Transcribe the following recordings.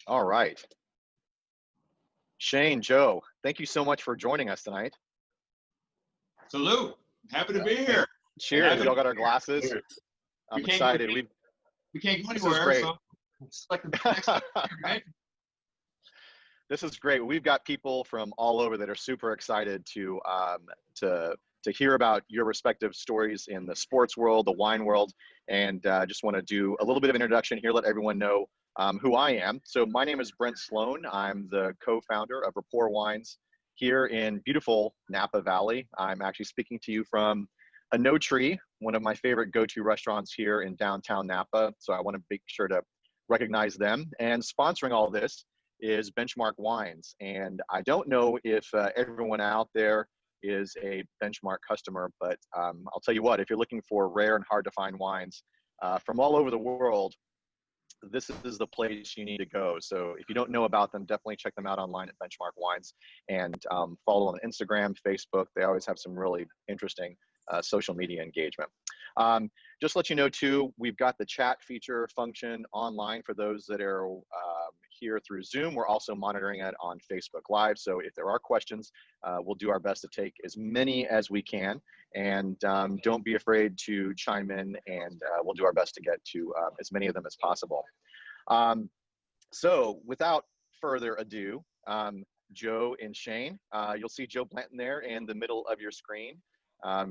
All right. Shane, Joe, thank you so much for joining us tonight. Salute. Happy to be And here. cheers. We all got our glasses. Cheers. I'm excited. We can't go This is anywhere. great. So it's like the next year, right? This is great. We've got people from all over that are super excited to hear about your respective stories in the sports world, the wine world, and just want to do a little bit of introduction here, let everyone know who I am. So my name is Brent Sloan. I'm the co-founder of Rapport Wines here in beautiful Napa Valley. I'm actually speaking to you from a No Tree, one of my favorite go-to restaurants here in downtown Napa. So I want to make sure to recognize them. And sponsoring all this is Benchmark Wines. And I don't know if everyone out there is a Benchmark customer, but I'll tell you what, if you're looking for rare and hard to find wines from all over the world, this is the place you need to go. So if you don't know about them, definitely check them out online at Benchmark Wines and follow on Instagram, Facebook. They always have some really interesting social media engagement. Just to let you know too, we've got the chat feature function online for those that are here through Zoom. We're also monitoring it on Facebook Live. So if there are questions, we'll do our best to take as many as we can. And don't be afraid to chime in, and we'll do our best to get to as many of them as possible. So without further ado, Joe and Shane, you'll see Joe Blanton there in the middle of your screen.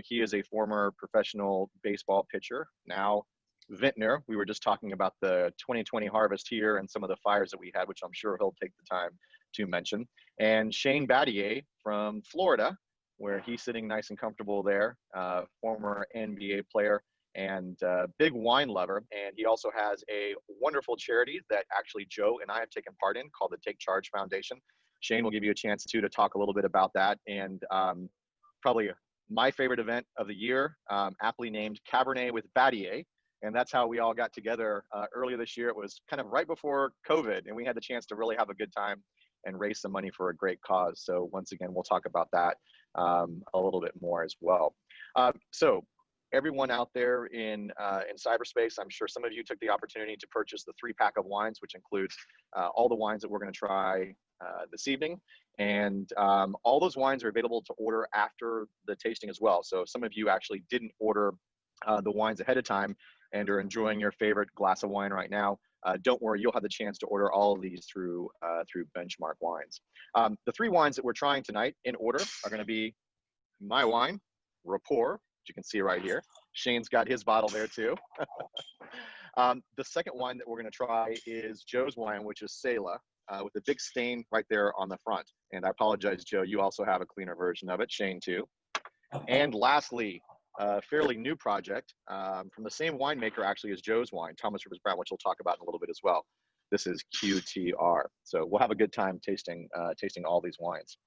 He is a former professional baseball pitcher, now vintner. We were just talking about the 2020 harvest here and some of the fires that we had, which I'm sure he'll take the time to mention. And Shane Battier from Florida, where he's sitting nice and comfortable there, former NBA player and big wine lover. And he also has a wonderful charity that actually Joe and I have taken part in called the Take Charge Foundation. Shane will give you a chance to talk a little bit about that, and probably my favorite event of the year, aptly named Cabernet with Battier. And that's how we all got together earlier this year. It was kind of right before COVID, and we had the chance to really have a good time and raise some money for a great cause. So once again, we'll talk about that a little bit more as well. So everyone out there in cyberspace, I'm sure some of you took the opportunity to purchase the 3-pack of wines, which includes all the wines that we're going to try this evening. And all those wines are available to order after the tasting as well. So if some of you actually didn't order the wines ahead of time and are enjoying your favorite glass of wine right now, don't worry, you'll have the chance to order all of these through Benchmark Wines. The 3 wines that we're trying tonight in order are going to be my wine, Rapport, which you can see right here. Shane's got his bottle there too. The second wine that we're going to try is Joe's wine, which is Selah, with a big stain right there on the front. And I apologize, Joe, you also have a cleaner version of it. Shane too. And lastly, a fairly new project from the same winemaker actually as Joe's wine, Thomas Rivers Brown, which we'll talk about in a little bit as well. This is QTR. So we'll have a good time tasting all these wines.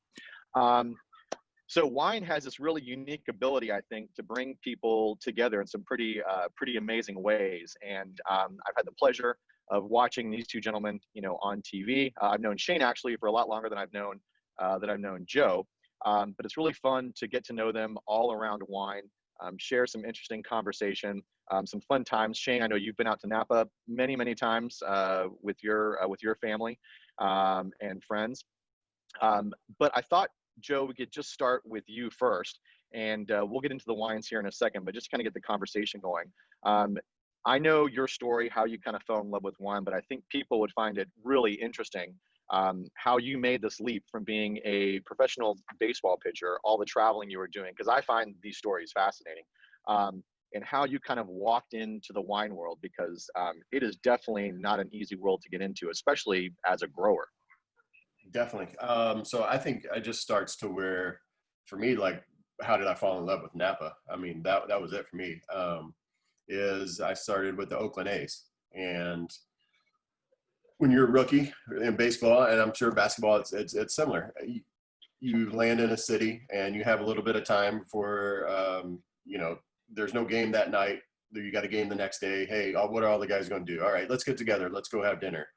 So wine has this really unique ability, I think, to bring people together in some pretty amazing ways. And I've had the pleasure of watching these two gentlemen, on TV. I've known Shane actually for a lot longer than I've known Joe. But it's really fun to get to know them all around wine, share some interesting conversation, some fun times. Shane, I know you've been out to Napa many, many times with your family and friends. But I thought, Joe, we could just start with you first, and we'll get into the wines here in a second, but just kind of get the conversation going. I know your story, how you kind of fell in love with wine, but I think people would find it really interesting how you made this leap from being a professional baseball pitcher, all the traveling you were doing, because I find these stories fascinating, and how you kind of walked into the wine world, because it is definitely not an easy world to get into, especially as a grower. Definitely. So I think it just starts to where, for me, like, how did I fall in love with Napa? I mean, that was it for me. Is I started with the Oakland A's, and when you're a rookie in baseball, and I'm sure basketball, it's similar. You land in a city and you have a little bit of time before, there's no game that night. You got a game the next day. Hey, what are all the guys going to do? All right, let's get together. Let's go have dinner.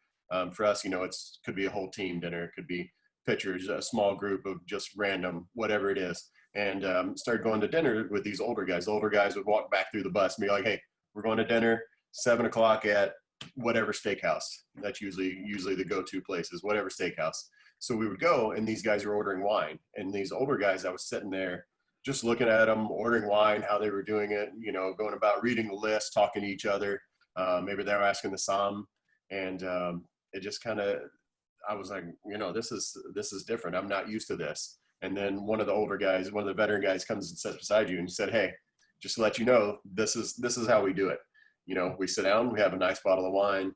For us, it's could be a whole team dinner. It could be pitchers, a small group of just random, whatever it is. And started going to dinner with these older guys. The older guys would walk back through the bus and be like, hey, we're going to dinner, 7 o'clock at whatever steakhouse. That's usually the go-to places, whatever steakhouse. So we would go, and these guys were ordering wine. And these older guys, I was sitting there just looking at them, ordering wine, how they were doing it, going about reading the list, talking to each other. Maybe they were asking the somm. And it just kind of, I was like, this is different. I'm not used to this. And then one of the older guys, one of the veteran guys comes and sits beside you and said, hey, just to let you know, this is how we do it. We sit down, we have a nice bottle of wine,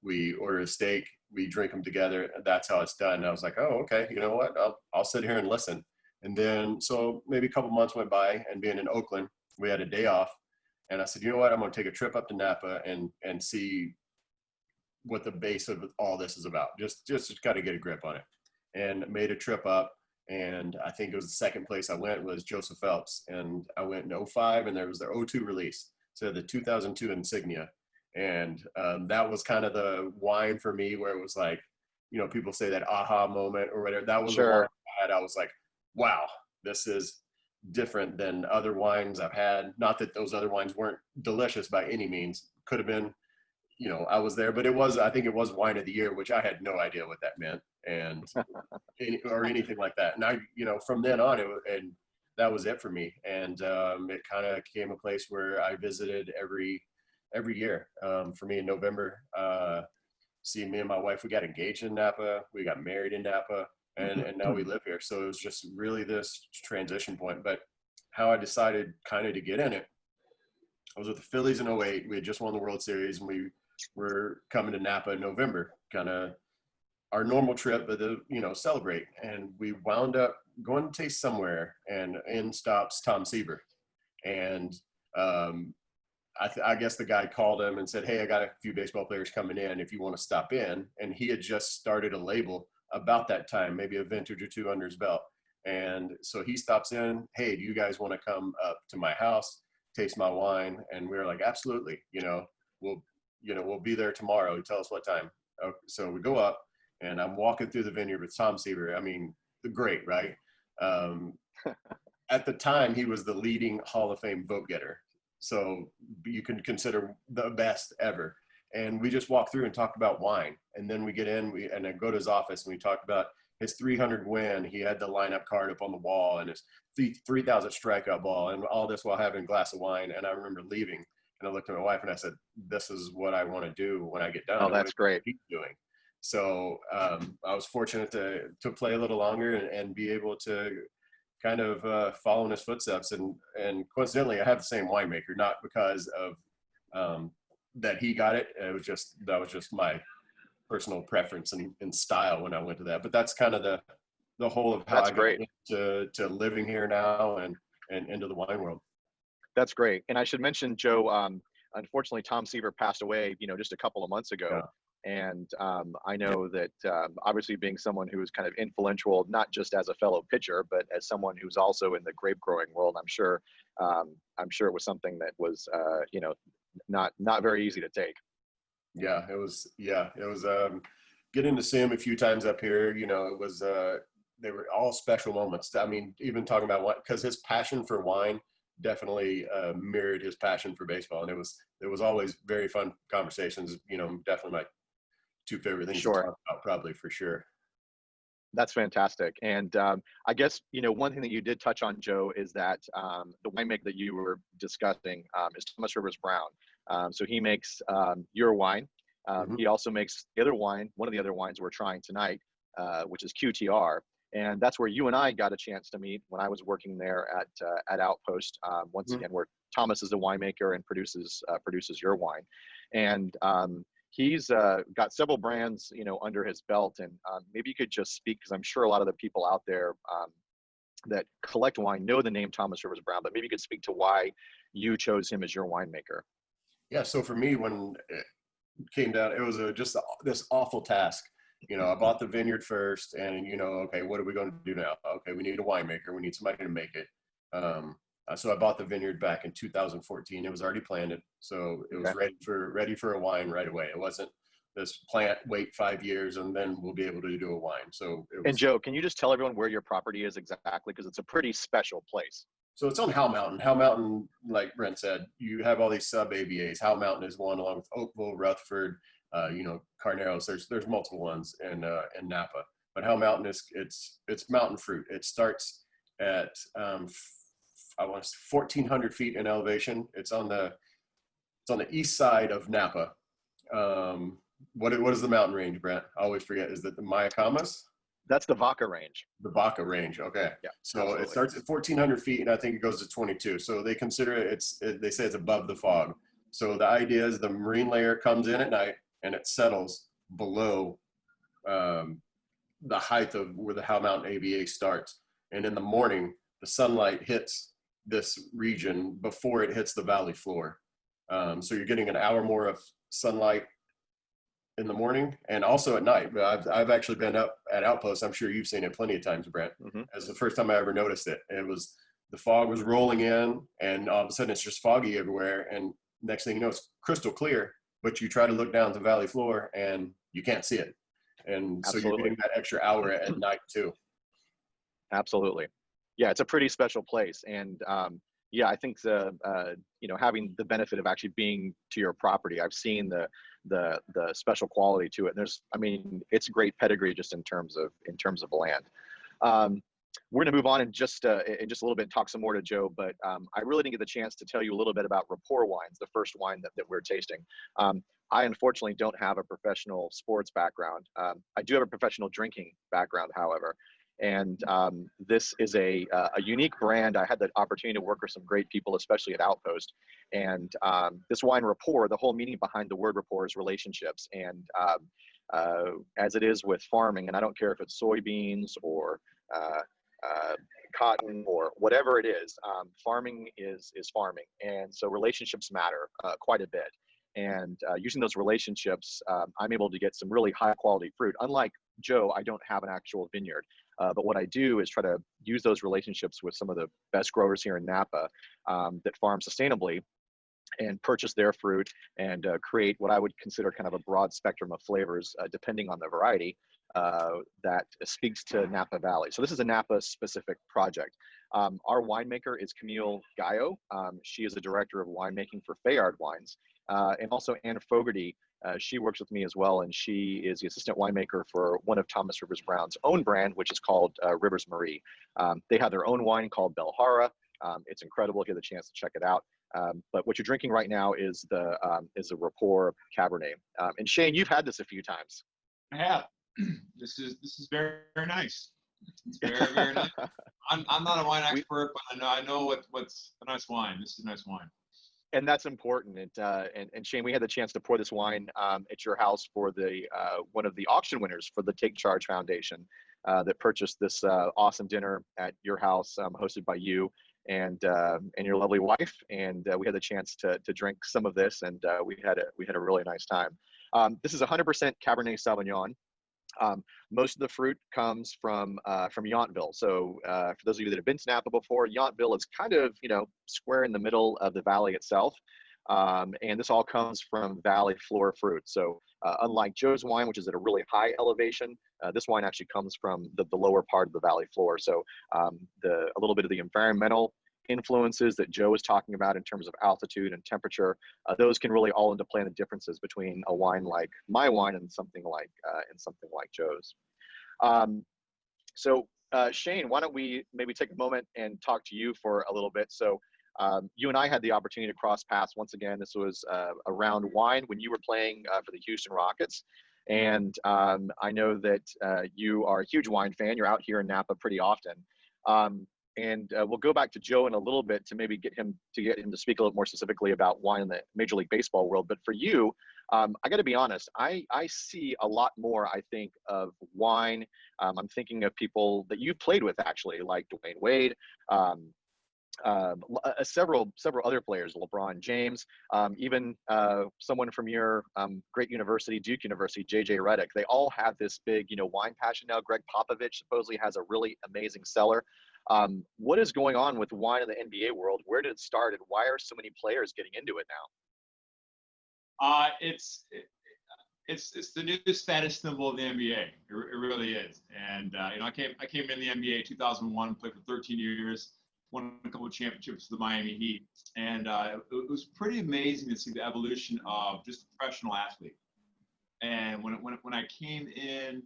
we order a steak, we drink them together. That's how it's done. And I was like, oh, okay. You know what? I'll sit here and listen. And then, so maybe a couple months went by, and being in Oakland, we had a day off. And I said, you know what? I'm going to take a trip up to Napa and see what the base of all this is about. Just to kind of get a grip on it. And made a trip up. And I think it was the second place I went was Joseph Phelps. And I went in 2005, and there was their 2002 release. So the 2002 Insignia. And that was kind of the wine for me, where it was like, people say that aha moment or whatever. That was the wine I had. I was like, wow, this is different than other wines I've had. Not that those other wines weren't delicious by any means. Could have been, I was there, but I think it was wine of the year, which I had no idea what that meant, and or anything like that. And I, from then on, and that was it for me. And it kind of became a place where I visited every year. For me in November, see, me and my wife, we got engaged in Napa, we got married in Napa, and now we live here. So it was just really this transition point. But how I decided kind of to get in it, I was with the Phillies in 2008. We had just won the World Series, and we were coming to Napa in November, kind of our normal trip, but celebrate. And we wound up going to taste somewhere, and in stops Tom Seaver. And I guess the guy called him and said, hey, I got a few baseball players coming in if you want to stop in. And he had just started a label about that time, maybe a vintage or two under his belt. And so he stops in, hey, do you guys want to come up to my house, taste my wine? And we were like, absolutely. We'll be there tomorrow. Tell us what time. So we go up, and I'm walking through the vineyard with Tom Seaver. I mean, great, right? At the time, he was the leading Hall of Fame vote getter. So you can consider the best ever. And we just walked through and talked about wine. And then we get in, and I go to his office, and we talked about his 300 win. He had the lineup card up on the wall, and his 3,000 strikeout ball, and all this while having a glass of wine. And I remember leaving, and I looked at my wife, and I said, this is what I want to do when I get done. Oh, that's great. Keep doing. So I was fortunate to play a little longer and be able to kind of follow in his footsteps. And coincidentally, I have the same winemaker, not because of that he got it. That was just my personal preference and style when I went to that. But that's kind of the whole of how I got into living here now and into the wine world. That's great. And I should mention, Joe, unfortunately, Tom Seaver passed away, just a couple of months ago. Yeah. And I know that obviously being someone who is kind of influential, not just as a fellow pitcher, but as someone who's also in the grape growing world, I'm sure it was something that was, not very easy to take. Yeah, it was getting to see him a few times up here. It was, they were all special moments. I mean, even talking about wine, because his passion for wine definitely mirrored his passion for baseball. And it was always very fun conversations, definitely my two favorite things to talk about, probably, for sure. That's fantastic. And I guess, one thing that you did touch on, Joe, is that the winemaker that you were discussing is Thomas Rivers Brown. So he makes your wine. He also makes the other wine, one of the other wines we're trying tonight, which is QTR. And that's where you and I got a chance to meet when I was working there at Outpost. Once again, where Thomas is the winemaker and produces your wine. And he's got several brands, under his belt. And maybe you could just speak, because I'm sure a lot of the people out there that collect wine know the name Thomas Rivers Brown, but maybe you could speak to why you chose him as your winemaker. Yeah. So for me, when it came down, it was just this awful task. I bought the vineyard first, and, okay, what are we going to do now? Okay, we need a winemaker. We need somebody to make it. So I bought the vineyard back in 2014. It was already planted, so it was ready for a wine right away. It wasn't this plant, wait 5 years, and then we'll be able to do a wine. So it was, and Joe, can you just tell everyone where your property is exactly? Because it's a pretty special place. So it's on Howell Mountain. Howell Mountain, like Brent said, you have all these sub ABAs. Howell Mountain is one, along with Oakville, Rutherford, Carneros. There's multiple ones in Napa. But Howell Mountain it's mountain fruit. It starts at I want to say 1,400 feet in elevation. It's on the east side of Napa. What is the mountain range, Brent? I always forget. Is it the Mayacamas? That's the Vaca range. The Baca range. Okay. Yeah. So absolutely. it starts at 1,400 feet, and I think it goes to 22. So they consider they say it's above the fog. So the idea is the marine layer comes in at night and it settles below the height of where the Howell Mountain ABA starts. And in the morning, the sunlight hits this region before it hits the valley floor. So you're getting an hour more of sunlight in the morning and also at night. But I've actually been up at outposts. I'm sure you've seen it plenty of times, Brent. Mm-hmm. As the first time I ever noticed it. The fog was rolling in, and all of a sudden it's just foggy everywhere. And next thing you know, it's crystal clear, but you try to look down at the valley floor and you can't see it. And so Absolutely. you're getting that extra hour at night too. Absolutely. Yeah, it's a pretty special place. And yeah, I think having the benefit of actually being to your property, I've seen the special quality to it. And it's great pedigree just in terms of land. We're going to move on in just a little bit and talk some more to Joe, but I really didn't get the chance to tell you a little bit about Rapport Wines, the first wine that we're tasting. I unfortunately don't have a professional sports background. I do have a professional drinking background, however. And this is a unique brand. I had the opportunity to work with some great people, especially at Outpost. And this wine, Rapport, the whole meaning behind the word rapport is relationships. And as it is with farming, and I don't care if it's soybeans or cotton or whatever it is, farming is farming. And so relationships matter quite a bit. And using those relationships, I'm able to get some really high quality fruit. Unlike Joe, I don't have an actual vineyard. But what I do is try to use those relationships with some of the best growers here in Napa that farm sustainably and purchase their fruit and create what I would consider kind of a broad spectrum of flavors, depending on the variety, that speaks to Napa Valley. So this is a Napa specific project. Our winemaker is Camille Gallo. She is the director of winemaking for Fayard Wines. And also Anne Fogarty, she works with me as well, and she is the assistant winemaker for one of Thomas Rivers Brown's own brand, which is called Rivers Marie. They have their own wine called Belhara. It's incredible if you have the chance to check it out. But what you're drinking right now is the Rapport Cabernet. And Shane, you've had this a few times. I have. This is very, very nice. It's very, very nice. I'm not a wine expert, but I know what's a nice wine. This is a nice wine. And that's important. And Shane, we had the chance to pour this wine at your house for the one of the auction winners for the Take Charge Foundation that purchased this awesome dinner at your house, hosted by you and your lovely wife. And we had the chance to drink some of this, and we had a really nice time. This is 100% Cabernet Sauvignon. Most of the fruit comes from Yountville. So for those of you that have been to Napa before, Yountville is kind of, square in the middle of the valley itself. And this all comes from valley floor fruit. So unlike Joe's wine, which is at a really high elevation, this wine actually comes from the lower part of the valley floor. So a little bit of the environmental influences that Joe was talking about in terms of altitude and temperature, those can really all into play in the differences between a wine like my wine and something like Joe's. So Shane, why don't we maybe take a moment and talk to you for a little bit? So you and I had the opportunity to cross paths once again. This was around wine when you were playing for the Houston Rockets. And I know that you are a huge wine fan. You're out here in Napa pretty often. And we'll go back to Joe in a little bit to maybe get him to speak a little more specifically about wine in the Major League Baseball world. But for you, I got to be honest, I see a lot more, I think, of wine. I'm thinking of people that you've played with, actually, like Dwayne Wade, several other players, LeBron James, even someone from your great university, Duke University, JJ Redick. They all have this big, wine passion now. Greg Popovich supposedly has a really amazing cellar. What is going on with wine in the NBA world? Where did it start, and why are so many players getting into it now? It's the new status symbol of the NBA. It really is. And I came in the NBA in 2001, played for 13 years. won a couple of championships with the Miami Heat. And it was pretty amazing to see the evolution of just a professional athlete. And when I came in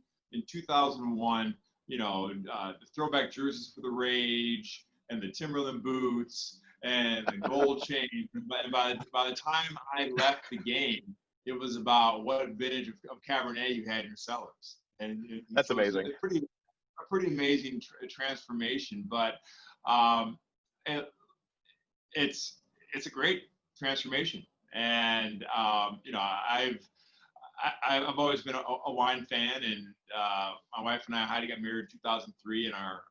2001, you know, the throwback jerseys for the Rage and the Timberland boots and the gold chain. And by the time I left the game, it was about what vintage of Cabernet you had in your cellars. And that's so amazing. It's a pretty amazing transformation, but it's a great transformation. And you know, I've always been a wine fan, and my wife and I, Heidi, got married in 2003, and our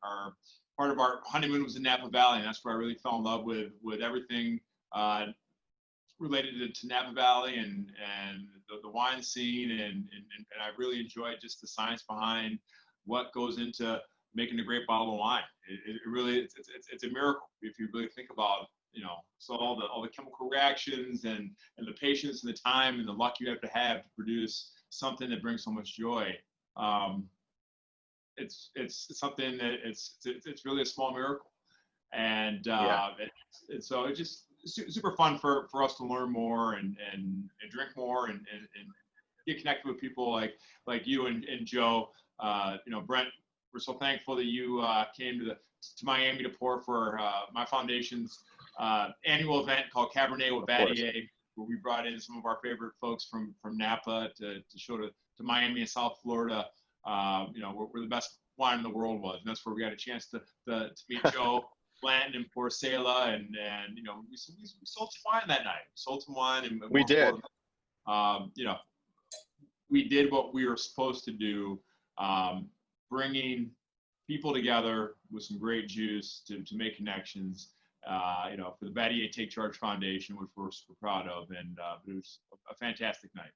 part of our honeymoon was in Napa Valley, and that's where I really fell in love with everything related to Napa Valley and the wine scene, and I really enjoyed just the science behind what goes into making a great bottle of wine. It really it's a miracle if you really think about, you know, so all the chemical reactions and the patience and the time and the luck you have to produce something that brings so much joy. It's something that it's really a small miracle, and so it's just super fun for us to learn more and drink more and get connected with people like you and Joe. You know, Brent, we're so thankful that you came to Miami to pour for my foundation's annual event called Cabernet with Battier, where we brought in some of our favorite folks from Napa to show to Miami and South Florida, you know, where the best wine in the world was. And that's where we got a chance to meet Joe Blanton and pour Selah, and you know, we sold some wine that night. We sold some wine, and we did. You know, we did what we were supposed to do, bringing people together with some great juice to make connections. You know, for the Battier Take Charge Foundation, which we're super proud of, and it was a fantastic night.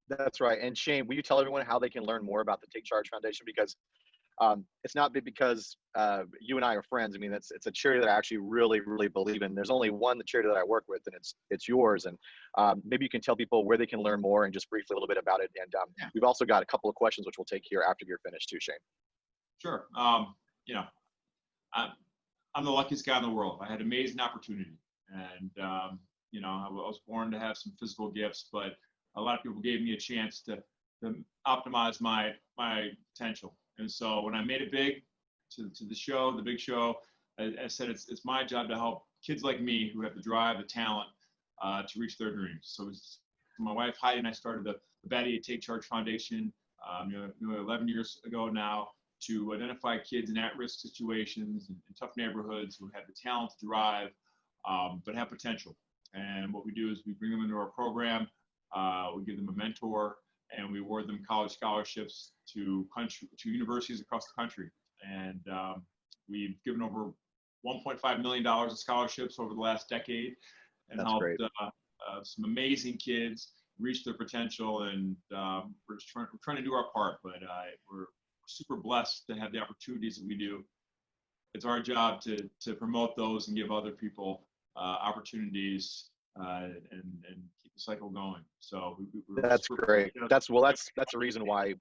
That's right. And Shane, will you tell everyone how they can learn more about the Take Charge Foundation? Because it's not because you and I are friends. I mean, it's a charity that I actually really, really believe in. There's only one charity that I work with, and it's yours. And maybe you can tell people where they can learn more and just briefly a little bit about it. And we've also got a couple of questions which we'll take here after you're finished too, Shane. Sure. You know, I'm the luckiest guy in the world. I had an amazing opportunity, and you know, I was born to have some physical gifts, but a lot of people gave me a chance to optimize my potential. And so when I made it big to the big show, I said it's my job to help kids like me who have the drive, the talent to reach their dreams. So my wife Heidi and I started the Battier Take Charge Foundation, you know, 11 years ago now, to identify kids in at-risk situations in tough neighborhoods who have the talent to drive, but have potential. And what we do is we bring them into our program, we give them a mentor, and we award them college scholarships to universities across the country. And we've given over $1.5 million of scholarships over the last decade, and That's helped great. some amazing kids reach their potential. And we're trying to do our part, but we're super blessed to have the opportunities that we do. It's our job to promote those and give other people opportunities and keep the cycle going. So that's great. That's the reason why.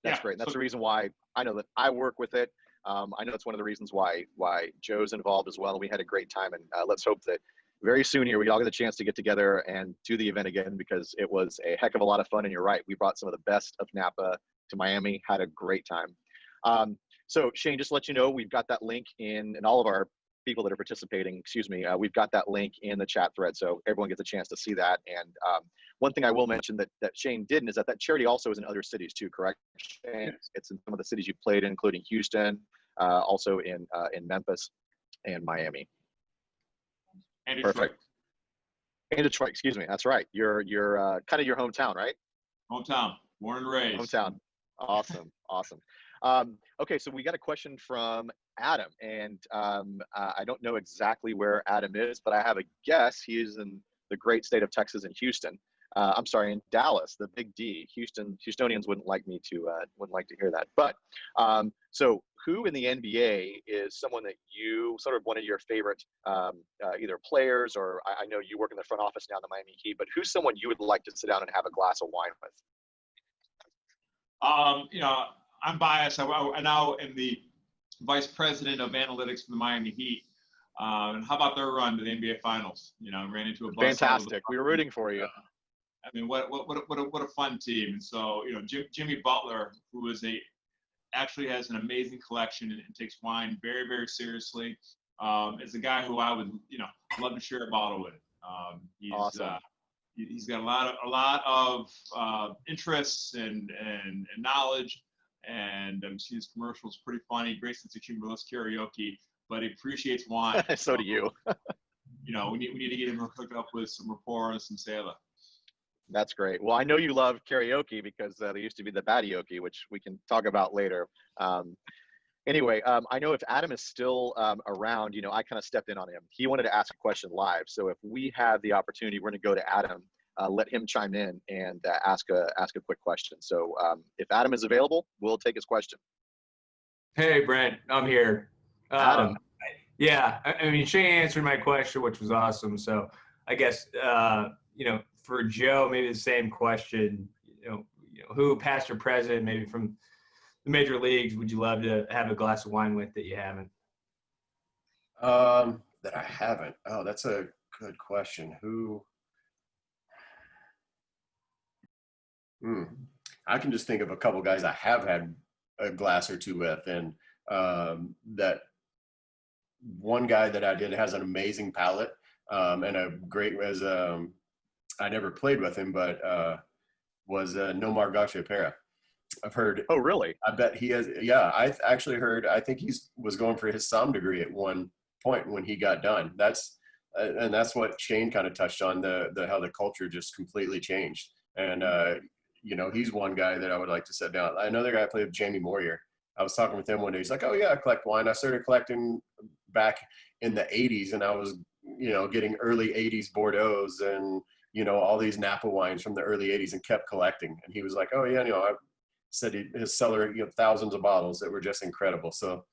That's great. That's the reason why I know that I work with it. I know it's one of the reasons why Joe's involved as well. We had a great time, and let's hope that very soon here we all get the chance to get together and do the event again, because it was a heck of a lot of fun. And you're right, we brought some of the best of Napa to Miami, had a great time. So Shane, just to let you know, we've got that link and all of our people that are participating, we've got that link in the chat thread, so everyone gets a chance to see that. And one thing I will mention that Shane didn't is that charity also is in other cities too, correct, Shane? Yes. It's in some of the cities you played in, including Houston, also in Memphis and Miami. And Detroit. Perfect. And Detroit, excuse me. That's right. You're kind of your hometown, right? Hometown, born and raised. Hometown. Awesome. Awesome. Okay, so we got a question from Adam, and I don't know exactly where Adam is, but I have a guess. He is in the great state of Texas in Houston. I'm sorry, in Dallas, the big D. Houstonians wouldn't like to hear that. But so who in the NBA is someone that you sort of one of your favorite either players, or I know you work in the front office now in the Miami Heat, but who's someone you would like to sit down and have a glass of wine with? You know, I'm biased. I now in the vice president of analytics for the Miami Heat. And how about their run to the NBA Finals? You know, ran into a bus. Fantastic. We were rooting for you. I mean, what a fun team. And so, you know, Jimmy Butler, who actually has an amazing collection and takes wine very, very seriously, is a guy who I would, you know, love to share a bottle with. Awesome. He's got a lot of interests and knowledge, and his commercials pretty funny. Great sense of humor, loves karaoke, but he appreciates wine. So do you. You know, we need to get him hooked up with some Rapport and some Selah. That's great. Well, I know you love karaoke because there used to be the Battier, which we can talk about later. Anyway, I know if Adam is still around, you know, I kind of stepped in on him. He wanted to ask a question live. So if we have the opportunity, we're going to go to Adam, let him chime in and ask a quick question. So if Adam is available, we'll take his question. Hey, Brent, I'm here. Adam. Yeah, I mean, Shane answered my question, which was awesome. So I guess, you know, for Joe, maybe the same question, you know, who, past or present, maybe from the major leagues, would you love to have a glass of wine with that you haven't? That I haven't. Oh, that's a good question. Who? I can just think of a couple guys I have had a glass or two with, and that one guy that I did has an amazing palate and a great I never played with him, but was Nomar Garciaparra. I've heard. Oh, really? I bet he has. Yeah, I actually heard. I think was going for his somm degree at one point when he got done. That's what Shane kind of touched on, the how the culture just completely changed. And you know, he's one guy that I would like to sit down. Another guy I played with, Jamie Moyer. I was talking with him one day. He's like, "Oh yeah, I collect wine. I started collecting back in the '80s, and I was, you know, getting early '80s Bordeaux's and, you know, all these Napa wines from the early '80s, and kept collecting." And he was like, "Oh yeah, you know, I said his cellar, you know, thousands of bottles that were just incredible." So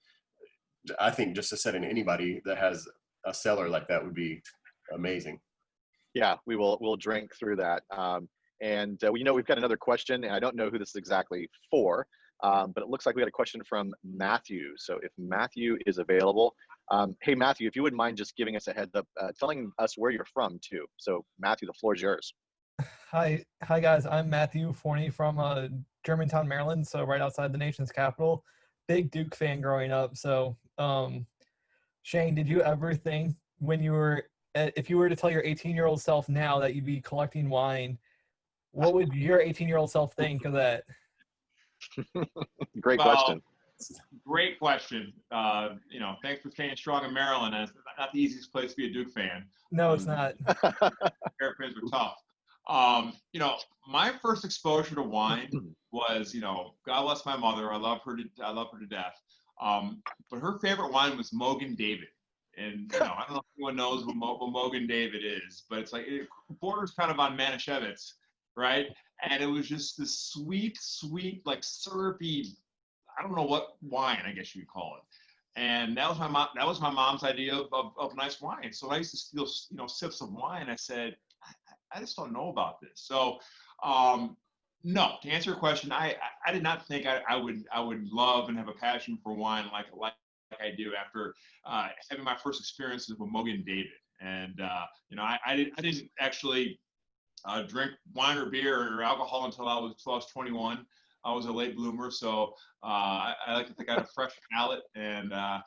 I think just to set in anybody that has a cellar like that would be amazing. Yeah, we'll drink through that. And you know, we've got another question, and I don't know who this is exactly for, but it looks like we got a question from Matthew. So if Matthew is available, hey Matthew, if you wouldn't mind just giving us a heads up, telling us where you're from too. So Matthew, the floor is yours. Hi guys. I'm Matthew Forney from Germantown, Maryland. So right outside the nation's capital. Big Duke fan growing up. So Shane, did you ever think when you were, if you were to tell your 18-year-old self now that you'd be collecting wine, what would your 18-year-old self think of that? Great question. Great question. You know, thanks for staying strong in Maryland. It's not the easiest place to be a Duke fan. No, it's not. Fans are tough. You know, my first exposure to wine was, you know, God bless my mother. I love her to death. But her favorite wine was Mogan David. And, you know, I don't know if anyone knows what Mogan David is, but it's like, it borders kind of on Manischewitz, right? And it was just this sweet, like syrupy, I don't know what wine, I guess you would call it. And that was my mom's idea of nice wine. So I used to steal, you know, sips of wine. I said, I just don't know about this. So, no, to answer your question, I did not think I would love and have a passion for wine like I do after having my first experiences with Mogan David. And you know, I didn't actually drink wine or beer or alcohol until I was 21. I was a late bloomer, so I like to think I had a fresh palate, and I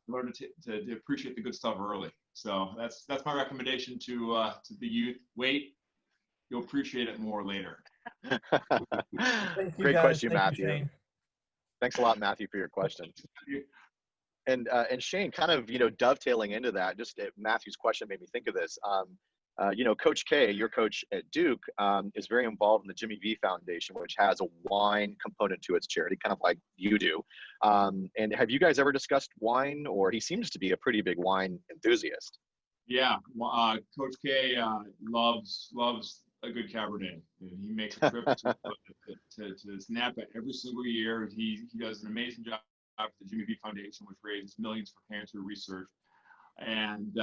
learned to appreciate the good stuff early. So that's my recommendation to the youth. Wait, you'll appreciate it more later. Great question, Matthew. Thanks a lot, Matthew, for your question. And Shane, kind of, you know, dovetailing into that, just Matthew's question made me think of this. You know, Coach K, your coach at Duke, is very involved in the Jimmy V Foundation, which has a wine component to its charity, kind of like you do. And have you guys ever discussed wine? Or he seems to be a pretty big wine enthusiast. Yeah, Coach K loves a good Cabernet. And he makes a trip to Napa every single year. He does an amazing job at the Jimmy V Foundation, which raises millions for cancer research. And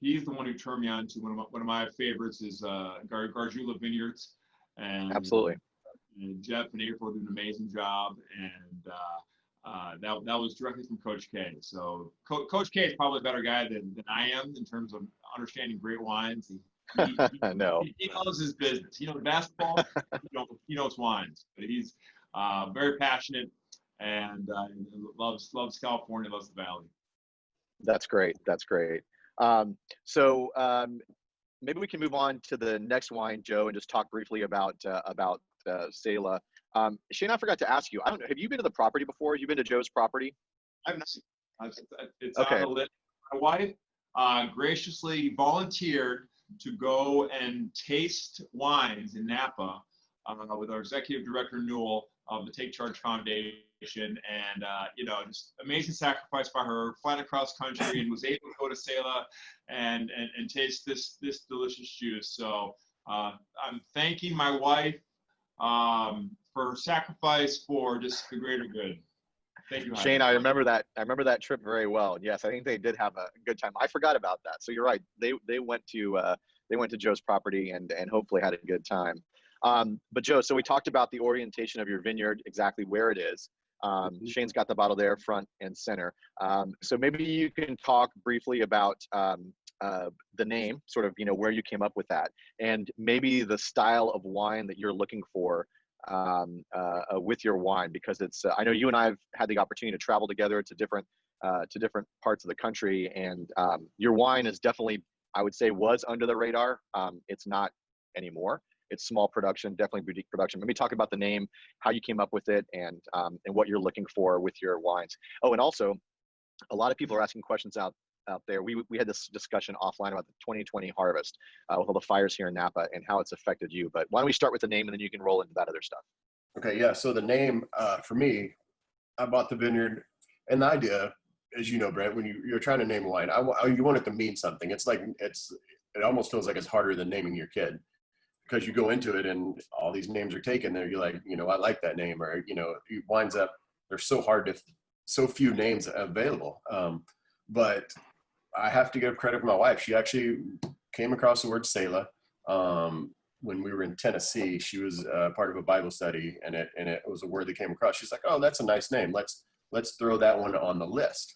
he's the one who turned me on to one of my favorites is Gargiulo Vineyards. And absolutely. And Jeff and April do an amazing job. And that was directly from Coach K. So Coach K is probably a better guy than I am in terms of understanding great wines. No. He knows his business. He knows basketball. He knows wines. But he's very passionate and loves California, loves the Valley. That's great. That's great. So maybe we can move on to the next wine, Joe, and just talk briefly about Selah. Shane, I forgot to ask you. I don't know. Have you been to the property before? Have you been to Joe's property? I've not. It's Okay. on the list. My wife graciously volunteered to go and taste wines in Napa with our executive director Newell of the Take Charge Foundation, and just amazing sacrifice by her, flying across country, and was able to go to Selah and taste this delicious juice. So I'm thanking my wife for her sacrifice for just the greater good. Thank you, Shane. I remember that trip very well. Yes, I think they did have a good time. I forgot about that. So you're right. They went to Joe's property and hopefully had a good time. But Joe, so we talked about the orientation of your vineyard, exactly where it is. Shane's got the bottle there, front and center. So maybe you can talk briefly about the name, sort of, where you came up with that, and maybe the style of wine that you're looking for with your wine, because it's. I know you and I have had the opportunity to travel together to different parts of the country, and your wine is definitely, I would say, was under the radar. It's not anymore. It's small production, definitely boutique production. Maybe talk about the name, how you came up with it, and what you're looking for with your wines. Oh, and also, a lot of people are asking questions out there. We had this discussion offline about the 2020 harvest with all the fires here in Napa and how it's affected you. But why don't we start with the name, and then you can roll into that other stuff. Okay, yeah. So the name for me, I bought the vineyard, and the idea, as you know, Brent, when you're trying to name a wine, you want it to mean something. It almost feels like it's harder than naming your kid, because you go into it and all these names are taken there. You're like, I like that name, or it winds up, they're so few names available. But I have to give credit to my wife. She actually came across the word Selah when we were in Tennessee. She was part of a Bible study, and it was a word that came across. She's like, "Oh, that's a nice name. Let's throw that one on the list."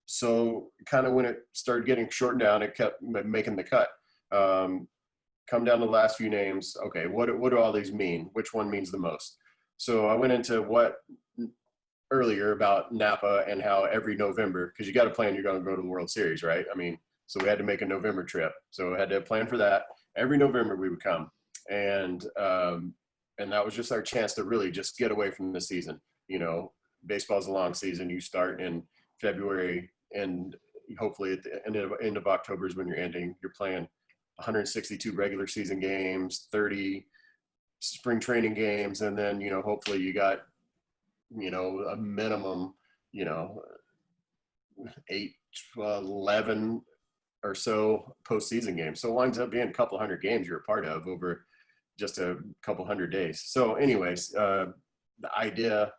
So kind of when it started getting shortened down, it kept making the cut. Come down to the last few names. Okay, what do all these mean? Which one means the most? So I went into what earlier about Napa and how every November, because you got to plan, you're going to go to the World Series, right? I mean, so we had to make a November trip. So we had to plan for that. Every November we would come, and that was just our chance to really just get away from the season. Baseball's a long season. You start in February, and hopefully at the end of October is when you're ending. You're playing 162 regular season games, 30 spring training games, and then hopefully you got a minimum 8, 12, 11 or so postseason games. So it winds up being a couple hundred games you're a part of over just a couple hundred days. So anyways, the idea,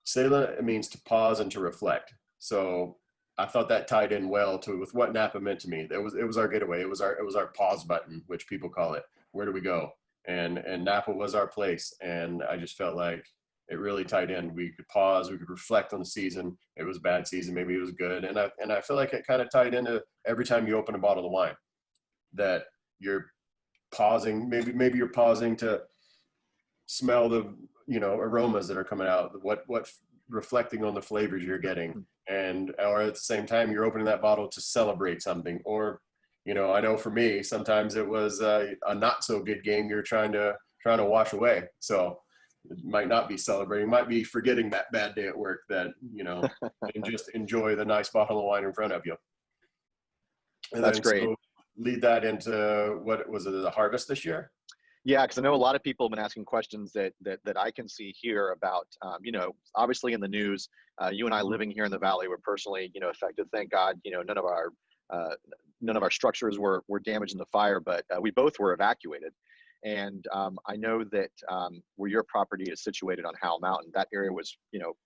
Selah, it means to pause and to reflect. So I thought that tied in well with what Napa meant to me. It was our getaway. It was our pause button, which people call it. Where do we go? And Napa was our place. And I just felt like it really tied in. We could pause. We could reflect on the season. It was a bad season. Maybe it was good. And I feel like it kind of tied into every time you open a bottle of wine, that you're pausing. Maybe you're pausing to smell the aromas that are coming out. What reflecting on the flavors you're getting, or at the same time you're opening that bottle to celebrate something. Or I know for me sometimes it was a not so good game you're trying to wash away. So it might not be celebrating, might be forgetting that bad day at work, that and just enjoy the nice bottle of wine in front of you. And that's great. So lead that into, what was it, the harvest this year? Yeah, because I know a lot of people have been asking questions that I can see here about, obviously in the news, you and I living here in the Valley were personally, affected. Thank God, none of our structures were damaged in the fire, but we both were evacuated. And I know that where your property is situated on Howell Mountain, that area was,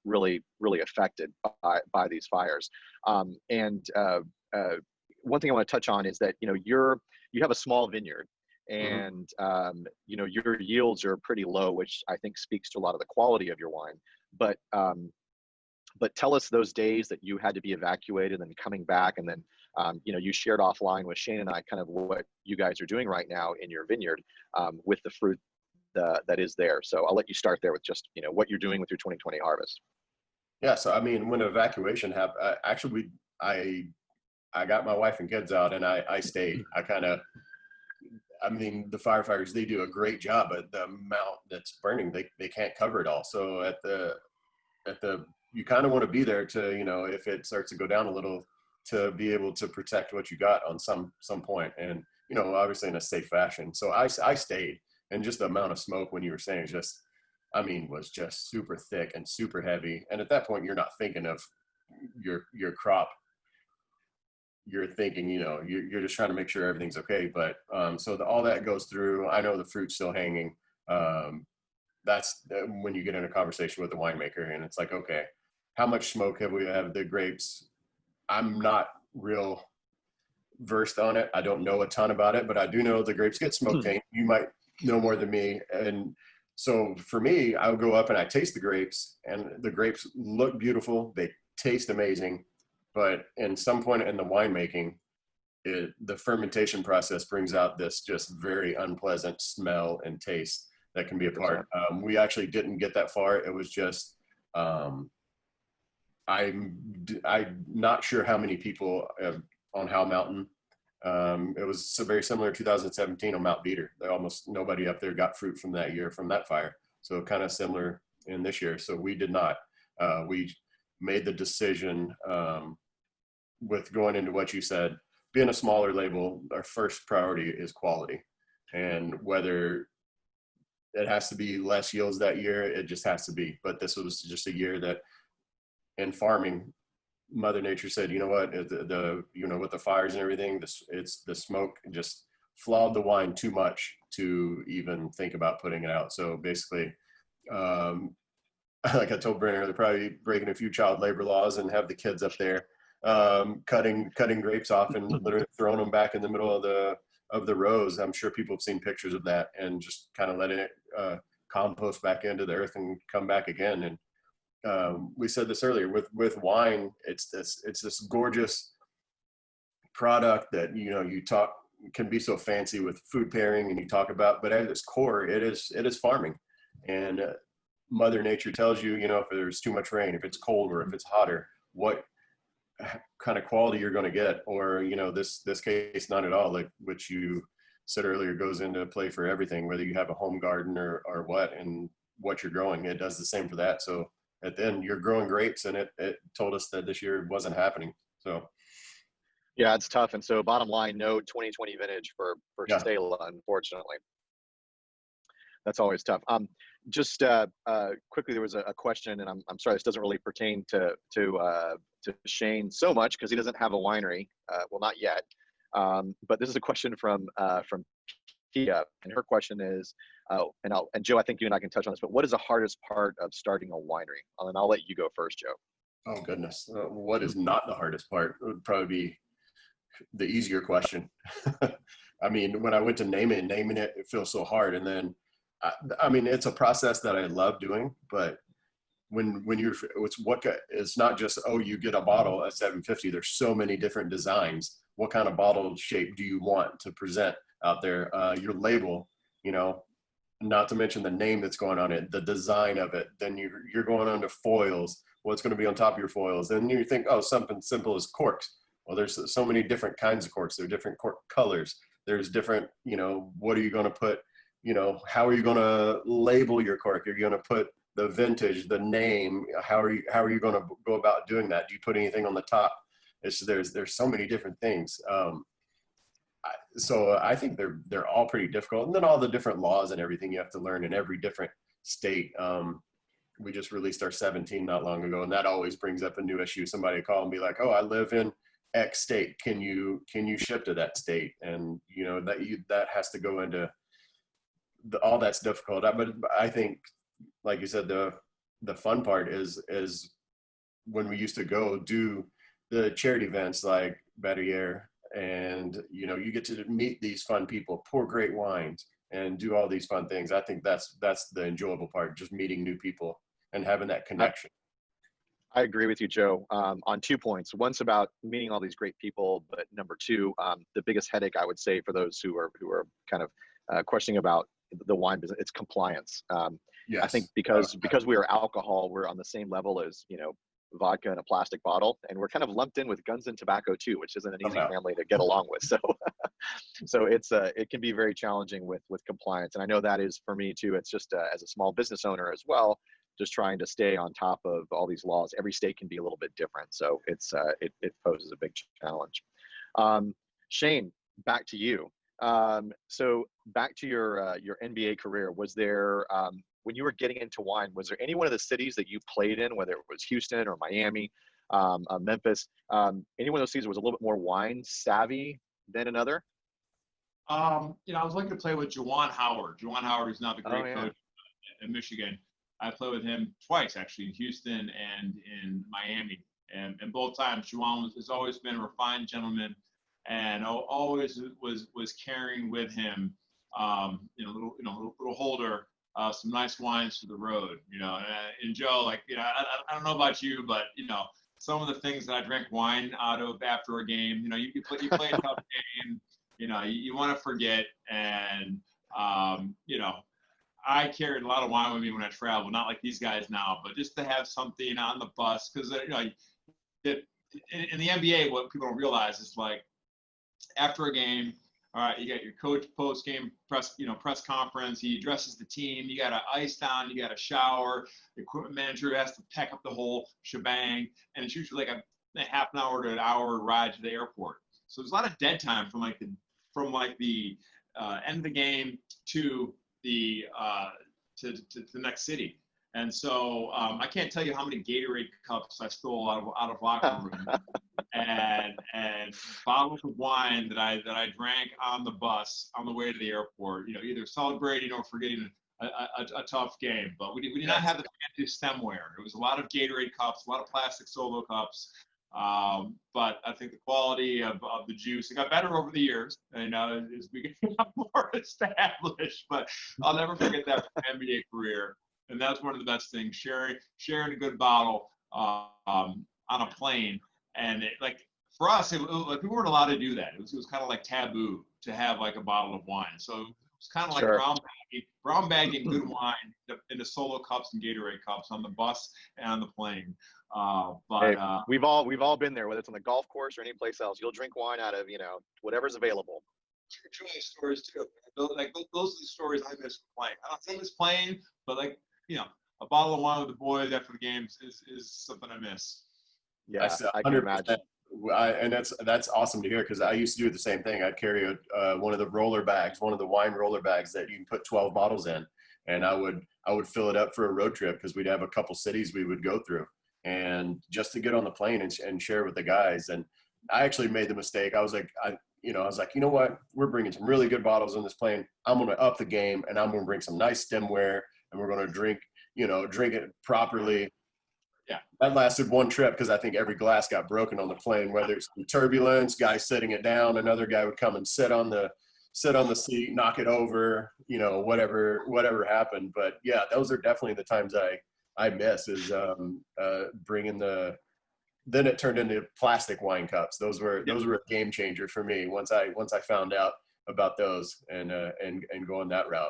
really, really affected by these fires. And one thing I want to touch on is that, you have a small vineyard, and your yields are pretty low, which I think speaks to a lot of the quality of your wine. But But tell us those days that you had to be evacuated and then coming back, and then you shared offline with Shane and I kind of what you guys are doing right now in your vineyard with the fruit that is there. So I'll let you start there with just what you're doing with your 2020 harvest. Yeah, so I mean, when evacuation happened, actually, I got my wife and kids out, and I stayed. I mean, the firefighters, they do a great job, but the amount that's burning, they can't cover it all. So you kind of want to be there to, if it starts to go down a little, to be able to protect what you got on some point, and obviously in a safe fashion. So I stayed, and just the amount of smoke, when you were saying, was just super thick and super heavy. And at that point, you're not thinking of your crop. You're thinking, you're just trying to make sure everything's okay. But so all that goes through. I know the fruit's still hanging. That's when you get in a conversation with the winemaker, and it's like, okay, how much smoke have the grapes? I'm not real versed on it. I don't know a ton about it, but I do know the grapes get smoke taint. You might know more than me. And so for me, I would go up and I taste the grapes, and the grapes look beautiful. They taste amazing. But in some point in the winemaking, the fermentation process brings out this just very unpleasant smell and taste that can be a part. We actually didn't get that far. It was just, I'm not sure how many people on Howell Mountain. It was very similar to 2017 on Mount Beater. Almost nobody up there got fruit from that year, from that fire. So kind of similar in this year. So we did not. We made the decision with going into what you said, being a smaller label, our first priority is quality. And whether it has to be less yields that year, it just has to be. But this was just a year that in farming, Mother Nature said, you know what, with the fires and everything, it's the smoke just flawed the wine too much to even think about putting it out. So basically, like I told Brent, they're probably breaking a few child labor laws and have the kids up there cutting grapes off and literally throwing them back in the middle of the rows. I'm sure people have seen pictures of that, and just kind of letting it compost back into the earth and come back again. And we said this earlier with wine, it's this gorgeous product that you talk can be so fancy with food pairing, and you talk about, but at its core, it is farming. And Mother Nature tells you, if there's too much rain, if it's cold, or if it's hotter, what kind of quality you're going to get. Or this case, not at all, like which you said earlier, goes into play for everything, whether you have a home garden or what, and what you're growing, it does the same for that. So at the end, you're growing grapes, and it told us that this year wasn't happening. So yeah, it's tough. And so bottom line, no 2020 vintage for yeah. Selah, unfortunately. That's always tough. Just quickly, there was a question, and I'm sorry, this doesn't really pertain to Shane so much because he doesn't have a winery. Well, not yet. But this is a question from Pia, and her question is, and Joe, I think you and I can touch on this, but what is the hardest part of starting a winery? And I'll let you go first, Joe. Oh goodness, what is not the hardest part? It would probably be the easier question. I mean, when I went to naming it, it feels so hard. And then, I mean, it's a process that I love doing, but when it's not just, oh, you get a bottle at $7.50. There's so many different designs. What kind of bottle shape do you want to present out there? Your label, not to mention the name that's going on it, the design of it. Then you're going on to foils. What's going to be on top of your foils? And you think, oh, something simple as corks. Well, there's so many different kinds of corks. There are different cork colors. There's different, what are you going to put, how are you going to label your cork? Are you going to put the vintage, the name? How are you going to go about doing that? Do you put anything on the top? There's so many different things. So I think they're all pretty difficult. And then all the different laws and everything you have to learn in every different state. We just released our 17 not long ago, and that always brings up a new issue. Somebody call and be like, oh, I live in X state. Can you ship to that state? And that has to go into all that's difficult. But I think, like you said, the fun part is when we used to go do the charity events like Battier, and you get to meet these fun people, pour great wines, and do all these fun things. I think that's the enjoyable part, just meeting new people and having that connection. I agree with you, Joe, on 2 points. One's about meeting all these great people, but number two, the biggest headache I would say for those who are kind of questioning about the wine business, it's compliance. I think Yes. because we are alcohol, we're on the same level as vodka in a plastic bottle, and we're kind of lumped in with guns and tobacco too, which isn't an easy Somehow. family to get along with. So, so it can be very challenging with compliance, and I know that is for me too. It's just as a small business owner as well, just trying to stay on top of all these laws. Every state can be a little bit different, so it poses a big challenge. Shane, back to you. So back to your NBA career. Was there when you were getting into wine, was there any one of the cities that you played in, whether it was Houston or Miami, Memphis, any one of those cities was a little bit more wine savvy than another? I was lucky to play with Juwan Howard. Juwan Howard is now the great yeah. coach at Michigan. I played with him twice, actually, in Houston and in Miami. And both times, Juwan has always been a refined gentleman, and always was carrying with him, little holder, some nice wines for the road. And Joe, I don't know about you, but some of the things that I drank wine out of after a game. You play a tough game. You want to forget, and I carried a lot of wine with me when I traveled, not like these guys now, but just to have something on the bus, because in the NBA, what people don't realize is like after a game, all right, you got your coach post-game press conference. He addresses the team. You got to ice down. You got to shower. The equipment manager has to pack up the whole shebang, and it's usually like a half an hour to an hour ride to the airport. So there's a lot of dead time from the end of the game to the next city. And so I can't tell you how many Gatorade cups I stole out of locker room and bottles of wine that I drank on the bus on the way to the airport. Either celebrating or forgetting a tough game. But we did not have the fancy stemware. It was a lot of Gatorade cups, a lot of plastic Solo cups. But I think the quality of the juice, it got better over the years, as we got more established. But I'll never forget that from my NBA career, and that's one of the best things: sharing a good bottle on a plane. And for us, we weren't allowed to do that. It was kind of like taboo to have like a bottle of wine. So it was kind of like Sure. brown bagging good wine into Solo cups and Gatorade cups on the bus and on the plane. Hey, we've all been there, whether it's on the golf course or any place else. You'll drink wine out of whatever's available. Enjoy stories too. Those are the stories I miss playing. I don't miss playing, but a bottle of wine with the boys after the games is something I miss. Yeah, I can imagine. And that's awesome to hear, because I used to do the same thing. I'd carry one of the wine roller bags that you can put 12 bottles in, and I would fill it up for a road trip, because we'd have a couple cities we would go through, and just to get on the plane and share with the guys. And I actually made the mistake. I was like, you know what? We're bringing some really good bottles on this plane. I'm going to up the game, and I'm going to bring some nice stemware, and we're going to drink it properly. Yeah. That lasted one trip, because I think every glass got broken on the plane, whether it's the turbulence, guy setting it down, another guy would come and sit on the seat, knock it over, whatever happened. But yeah, those are definitely the times I miss, is bringing then it turned into plastic wine cups. Those were a game changer for me once I found out about those and going that route.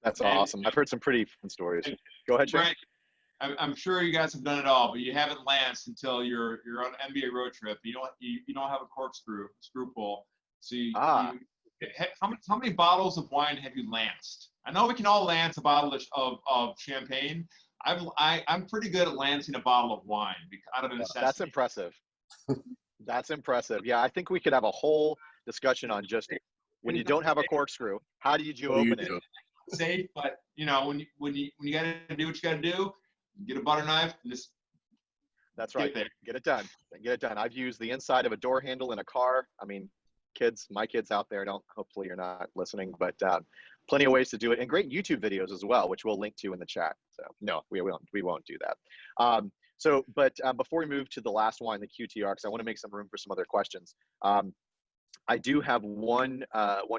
That's awesome. I've heard some pretty fun stories. Go ahead, Shane. I'm sure you guys have done it all, but you haven't lanced until you're on an NBA road trip. You don't have a corkscrew, screw pull. So how many bottles of wine have you lanced? I know we can all lance a bottle of champagne. I'm pretty good at lancing a bottle of wine out of a necessity. That's impressive. That's impressive. Yeah, I think we could have a whole discussion on just when you don't have a corkscrew, how do you open it? Safe, but when you got to do what you got to do, get a butter knife and just. That's right. Get it done. I've used the inside of a door handle in a car. I mean, my kids out there hopefully you're not listening, but plenty of ways to do it, and great YouTube videos as well, which we'll link to in the chat. So no, we won't do that. But before we move to the last wine, the QTR, because I want to make some room for some other questions. I do have one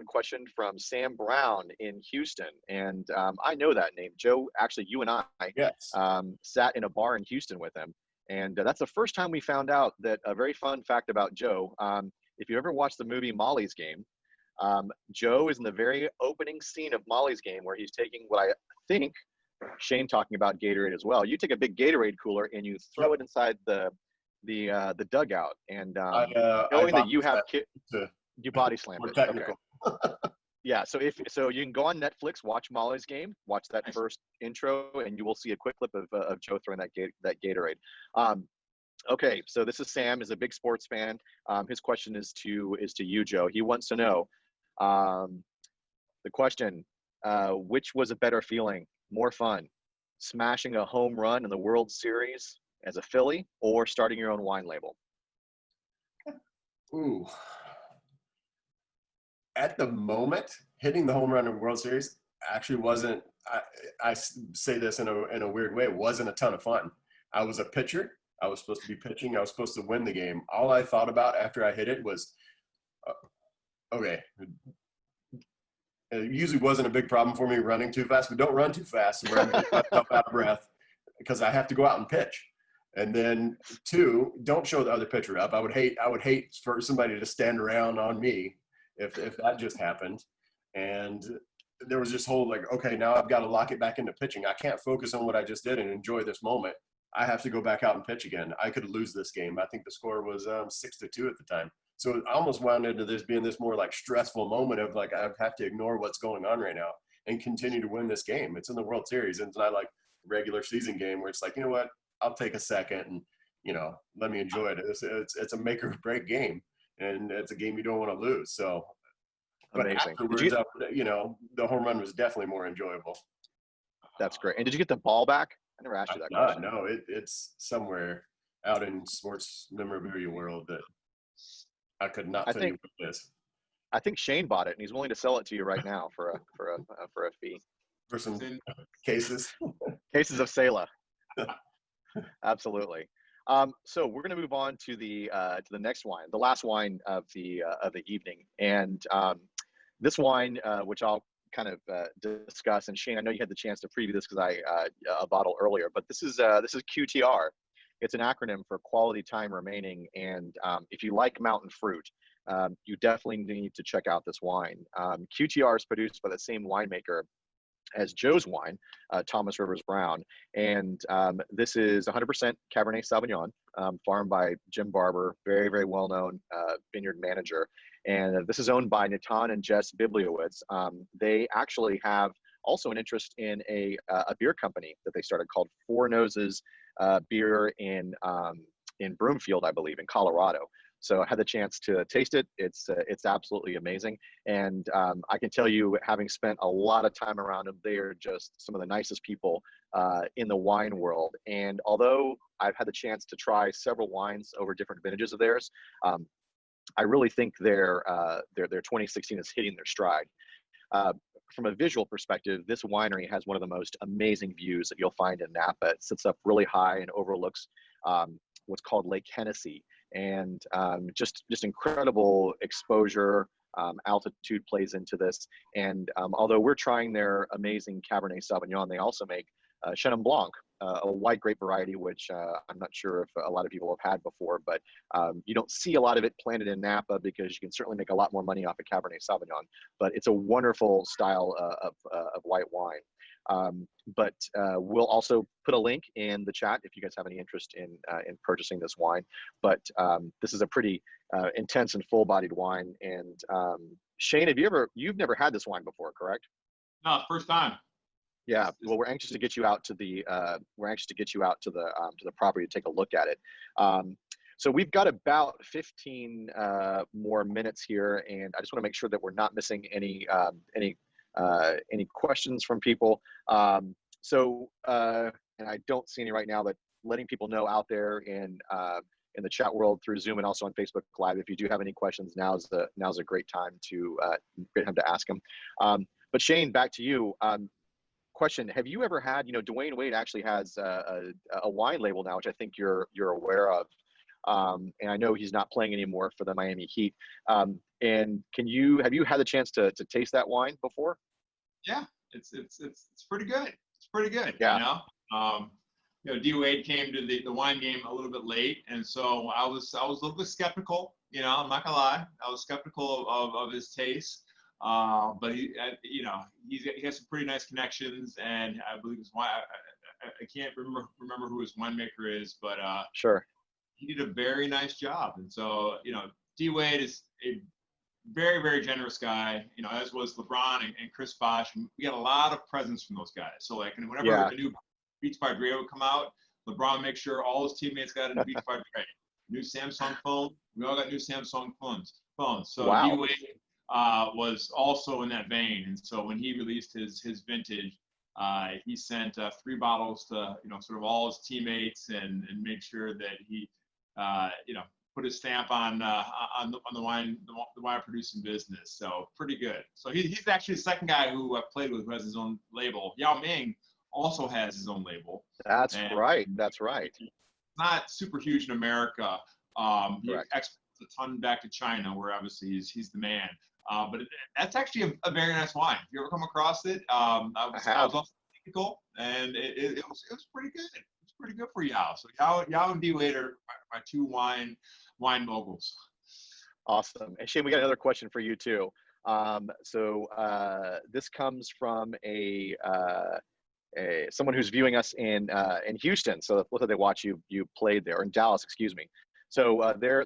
question from Sam Brown in Houston, and I know that name. Joe, actually, you and I Yes. sat in a bar in Houston with him, and that's the first time we found out that a very fun fact about Joe. If you ever watched the movie Molly's Game, Joe is in the very opening scene of Molly's Game where he's taking what I think Shane talking about Gatorade as well. You take a big Gatorade cooler and you throw it inside the dugout, and knowing that you have you body slammed more it. technical. Okay. Yeah, so you can go on Netflix, watch Molly's Game, watch that first intro, and you will see a quick clip of Joe throwing that Gatorade. Okay, so this is Sam, is a big sports fan. His question is to you, Joe. He wants to know the question: which was a better feeling, more fun, smashing a home run in the World Series as a Philly, or starting your own wine label? Ooh. At the moment, hitting the home run in the World Series actually wasn't, I say this in a weird way, it wasn't a ton of fun. I was a pitcher. I was supposed to be pitching. I was supposed to win the game. All I thought about after I hit it was, okay, it usually wasn't a big problem for me running too fast, but don't run too fast where I'm getting myself out of breath because I have to go out and pitch. And then 2, don't show the other pitcher up. I would hate for somebody to stand around on me if that just happened. And there was this whole like, okay, now I've got to lock it back into pitching. I can't focus on what I just did and enjoy this moment. I have to go back out and pitch again. I could lose this game. I think the score was 6-2 at the time. So it almost wound into this being this more like stressful moment of like, I have to ignore what's going on right now and continue to win this game. It's in the World Series. And it's not like a regular season game where it's like, you know what, I'll take a second and, let me enjoy it. It's a make or break game, and it's a game you don't want to lose. So, but Amazing. afterwards, the home run was definitely more enjoyable. That's great. And did you get the ball back? I never asked you that question. No, it's somewhere out in sports memorabilia world that I could not tell you what it is. I think Shane bought it, and he's willing to sell it to you right now for a fee. For some cases. Cases of Selah. Absolutely. So we're going to move on to the next wine, the last wine of the evening, and this wine, which I'll kind of discuss. And Shane, I know you had the chance to preview this because a bottle earlier, but this is QTR. It's an acronym for Quality Time Remaining, and if you like mountain fruit, you definitely need to check out this wine. QTR is produced by the same winemaker as Joe's wine, Thomas Rivers Brown. And this is 100% Cabernet Sauvignon, farmed by Jim Barber, very, very well-known vineyard manager. And this is owned by Natan and Jess Bibliowicz. They actually have also an interest in a beer company that they started called Four Noses Beer in Broomfield, I believe, in Colorado. So I had the chance to taste it. It's absolutely amazing. And I can tell you, having spent a lot of time around them, they are just some of the nicest people in the wine world. And although I've had the chance to try several wines over different vintages of theirs, I really think their 2016 is hitting their stride. From a visual perspective, this winery has one of the most amazing views that you'll find in Napa. It sits up really high and overlooks what's called Lake Hennessy. And just incredible exposure, altitude plays into this. And although we're trying their amazing Cabernet Sauvignon, they also make Chenin Blanc, a white grape variety, which I'm not sure if a lot of people have had before, but you don't see a lot of it planted in Napa because you can certainly make a lot more money off of Cabernet Sauvignon. But it's a wonderful style of white wine. But we'll also put a link in the chat if you guys have any interest in purchasing this wine. But this is a pretty intense and full-bodied wine. And Shane, you've never had this wine before, correct? No, first time. Yeah. Well, we're anxious to get you out to the property to take a look at it. So we've got about 15 more minutes here, and I just want to make sure that we're not missing any questions from people. And I don't see any right now, but letting people know out there in the chat world through Zoom and also on Facebook Live, if you do have any questions, now's a great time to ask them. But Shane, back to you. Question: have you ever had? Dwayne Wade actually has a wine label now, which I think you're aware of. And I know he's not playing anymore for the Miami Heat. And have you had the chance to taste that wine before? Yeah, it's pretty good. It's pretty good. Yeah. D Wade came to the wine game a little bit late, and so I was a little bit skeptical. I'm not gonna lie, I was skeptical of his taste. But he has some pretty nice connections, and I believe his wine. I can't remember who his winemaker is, but Sure. he did a very nice job. And so D Wade is a very, very generous guy, as was LeBron and Chris Bosh. And we got a lot of presents from those guys. So whenever a new Beats by Dre would come out, LeBron makes sure all his teammates got a new Beats by Dre. New Samsung phone. We all got new Samsung phones. So Wow. D Wade was also in that vein. And so when he released his vintage, he sent 3 bottles to sort of all his teammates and made sure that he put his stamp on the wine producing business. So pretty good. So he's actually the second guy who I've played with who has his own label. Yao Ming also has his own label. That's right. Not super huge in America. He Correct. exports a ton back to China, where obviously he's the man. But that's actually a very nice wine. If you ever come across it, I was also skeptical, and it was pretty good. It's pretty good for Yao. So Yao and D Wade are my 2 wine moguls. Awesome. And Shane, we got another question for you too. This comes from someone who's viewing us in Houston. So it looks like they watch you played there, or in Dallas, excuse me. So their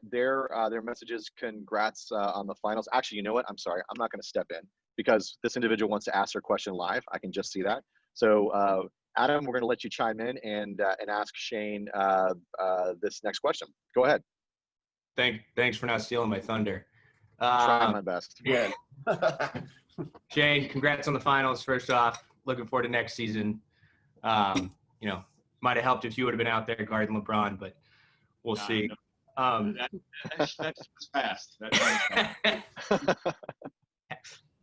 messages, congrats on the finals. Actually, you know what? I'm sorry. I'm not going to step in because this individual wants to ask their question live. I can just see that. So Adam, we're going to let you chime in and ask Shane this next question. Go ahead. Thanks for not stealing my thunder. Trying my best. Yeah. Shane, congrats on the finals. First off, looking forward to next season. Might have helped if you would have been out there guarding LeBron, but we'll see. No. That's fast. That's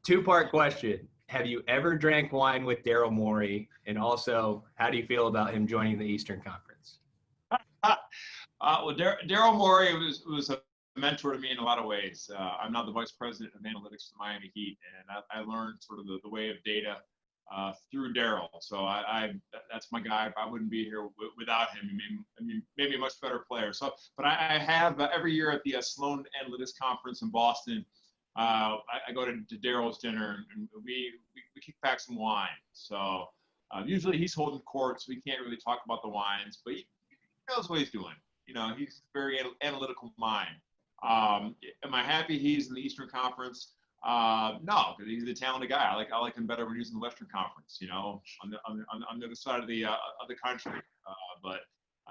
2-part question. Have you ever drank wine with Daryl Morey? And also, how do you feel about him joining the Eastern Conference? Well, Daryl Morey was a mentor to me in a lot of ways. I'm now the vice president of analytics for the Miami Heat, and I learned sort of the way of data through Daryl. So that's my guy. I wouldn't be here without him. He made me a much better player. So, but I have every year at the Sloan Analytics Conference in Boston, I go to Daryl's dinner, and we kick back some wine. So usually he's holding court, so we can't really talk about the wines, but he knows what he's doing. He's very analytical mind. Am I happy he's in the Eastern Conference? No, because he's a talented guy. I like him better when he's in the Western Conference. On the other side of the country. But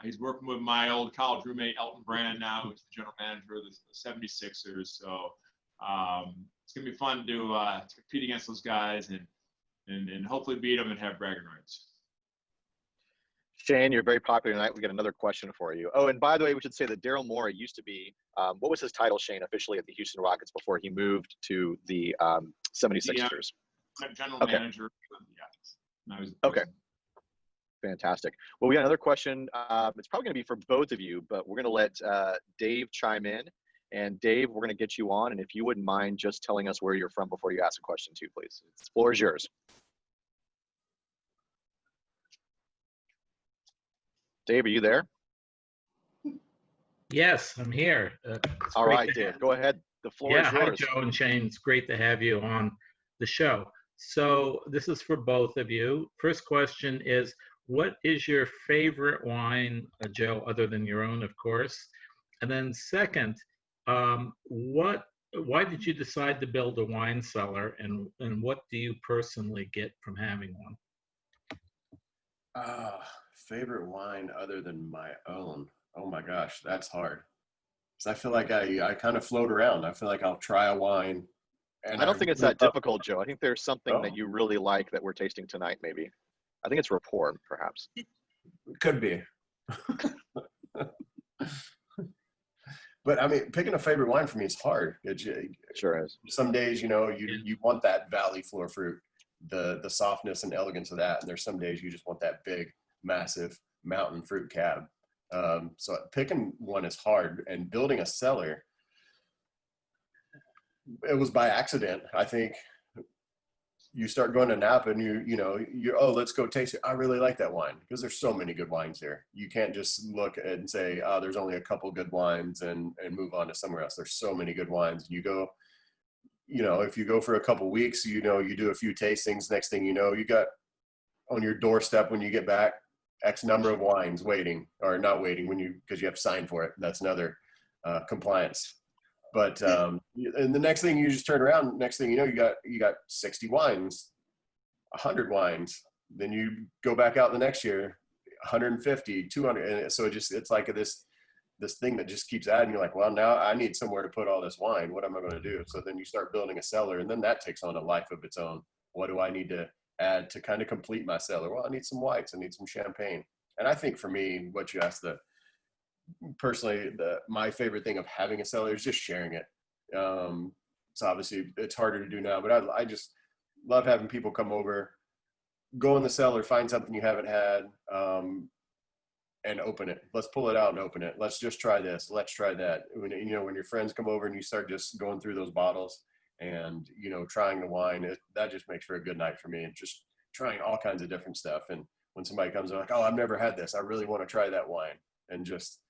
he's working with my old college roommate Elton Brand now, who's the general manager of the 76ers. So it's gonna be fun to compete against those guys and hopefully beat them and have bragging rights. Shane, you're very popular tonight. We got another question for you. Oh, and by the way, we should say that Daryl Morey used to be, what was his title, Shane, officially at the Houston Rockets before he moved to the 76ers? General manager. Yeah. Okay. Fantastic. Well, we got another question. It's probably going to be for both of you, but we're going to let Dave chime in. And Dave, we're going to get you on. And if you wouldn't mind just telling us where you're from before you ask a question too, please. The floor is yours. Dave, are you there? Yes, I'm here. All right, Dave, go ahead. The floor is yours. Hi, Joe and Shane. It's great to have you on the show. So this is for both of you. First question is, what is your favorite wine, Joe, other than your own, of course? And then second, why did you decide to build a wine cellar, and what do you personally get from having one? Favorite wine other than my own? Oh my gosh, that's hard. Because I feel like I kind of float around. I feel like I'll try a wine. And I don't think it's that difficult, Joe. I think there's something that you really like that we're tasting tonight, maybe. I think it's Rapport, perhaps. Could be. But I mean, picking a favorite wine for me is hard. It sure is. Some days, you want that valley floor fruit, the softness and elegance of that. And there's some days you just want that big, massive mountain fruit cab. So picking one is hard, and building a cellar, it was by accident. I think you start going to Napa and you're, oh, let's go taste it. I really like that wine, because there's so many good wines here. You can't just look and say, oh, there's only a couple good wines and move on to somewhere else. There's so many good wines. You go, if you go for a couple weeks, you do a few tastings. Next thing you know, you got on your doorstep when you get back, X number of wines waiting, or not waiting because you have to sign for it. That's another compliance. But and the next thing you just turn around, next thing you know, you got 60 wines, 100 wines. Then you go back out the next year, 150, 200, and so it's like this thing that just keeps adding. You're like, well, now I need somewhere to put all this wine. What am I going to do? So then you start building a cellar, and then that takes on a life of its own. What do I need to add to kind of complete my cellar? Well, I need some whites, I need some champagne. And I think for me, what you asked, personally, my favorite thing of having a cellar is just sharing it. So obviously it's harder to do now, but I just love having people come over, go in the cellar, find something you haven't had, and open it. Let's pull it out and open it. Let's just try this. Let's try that. When your friends come over and you start just going through those bottles and trying the wine, that just makes for a good night for me. And just trying all kinds of different stuff. And when somebody comes, they're like, oh, I've never had this, I really want to try that wine. And just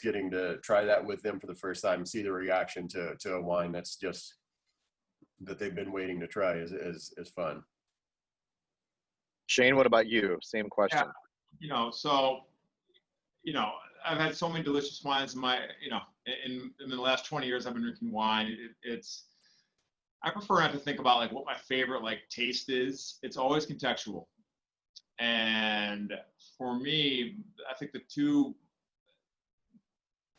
getting to try that with them for the first time and see the reaction to a wine that's just that they've been waiting to try is fun. Shane, what about you? Same question. Yeah. I've had so many delicious wines in my, in the last 20 years I've been drinking wine. I prefer not to think about like what my favorite taste is. It's always contextual. And for me, I think the two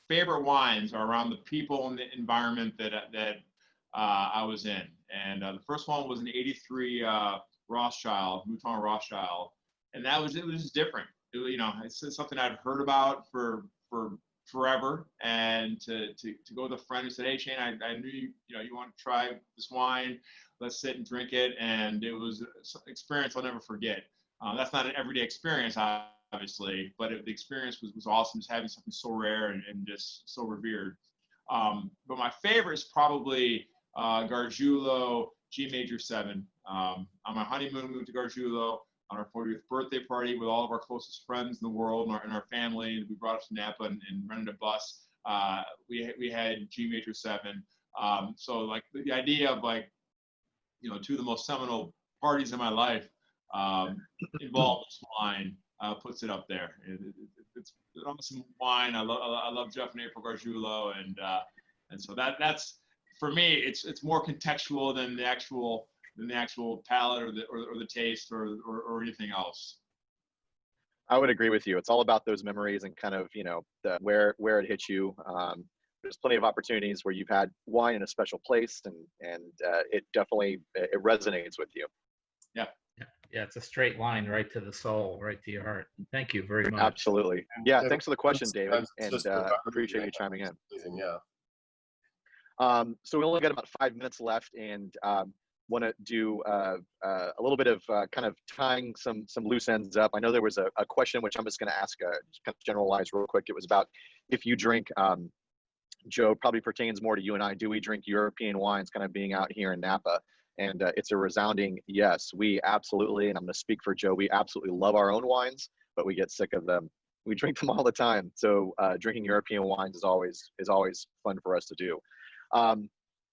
favorite wines are around the people and the environment that I was in. And the first one was an '83 Rothschild, Mouton Rothschild, and it was just different. It's something I'd heard about for forever, and to go with a friend who said, hey Shane, I knew you want to try this wine, let's sit and drink it. And it was an experience I'll never forget. That's not an everyday experience, obviously, but the experience was awesome, just having something so rare and just so revered. But my favorite is probably Gargiulo G Major 7. On my honeymoon, we went to Gargiulo on our 40th birthday party with all of our closest friends in the world and our family. We brought up to Napa and rented a bus. We had G Major 7. So the idea of two of the most seminal parties in my life involved this wine puts it up there. It's awesome wine. I love Jeff and April Gargiulo, and so that's for me. It's more contextual than the actual palate or the taste or anything else. I would agree with you. It's all about those memories and kind of where it hits you. There's plenty of opportunities where you've had wine in a special place, and it definitely it resonates with you. Yeah. Yeah, it's a straight line right to the soul, right to your heart. Thank you very much. Absolutely. Yeah, thanks for the question, David, and appreciate you chiming in. Yeah. So we only got about 5 minutes left, and want to do a little bit of kind of tying some loose ends up. I know there was a question which I'm just going to ask, just kind of generalize real quick. It was about if you drink, Joe, probably pertains more to you and I. Do we drink European wines, kind of being out here in Napa? And it's a resounding yes. We absolutely, and I'm going to speak for Joe, we absolutely love our own wines, but we get sick of them. We drink them all the time. So drinking European wines is always fun for us to do.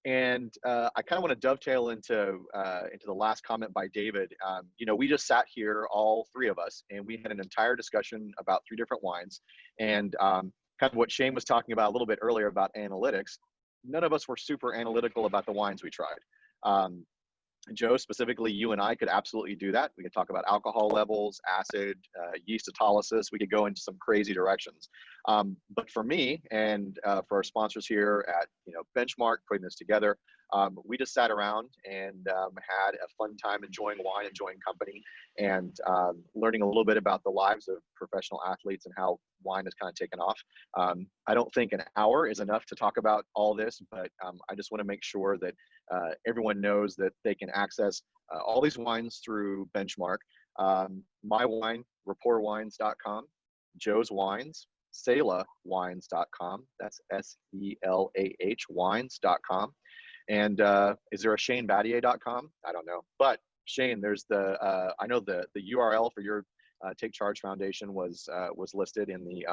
And I kind of want to dovetail into the last comment by David. We just sat here, all three of us, and we had an entire discussion about 3 different wines. And kind of what Shane was talking about a little bit earlier about analytics, none of us were super analytical about the wines we tried. Joe, specifically, you and I could absolutely do that. We could talk about alcohol levels, acid, yeast autolysis. We could go into some crazy directions. But for me and for our sponsors here at Benchmark, putting this together, we just sat around and had a fun time enjoying wine, enjoying company, and learning a little bit about the lives of professional athletes and how wine has kind of taken off. I don't think an hour is enough to talk about all this, but I just want to make sure that everyone knows that they can access all these wines through Benchmark. My wine, rapportwines.com, Joe's Wines, selahwines.com. That's SELAH wines.com. And is there a ShaneBattier.com? I don't know. But Shane, there's I know the URL for your Take Charge Foundation was listed in the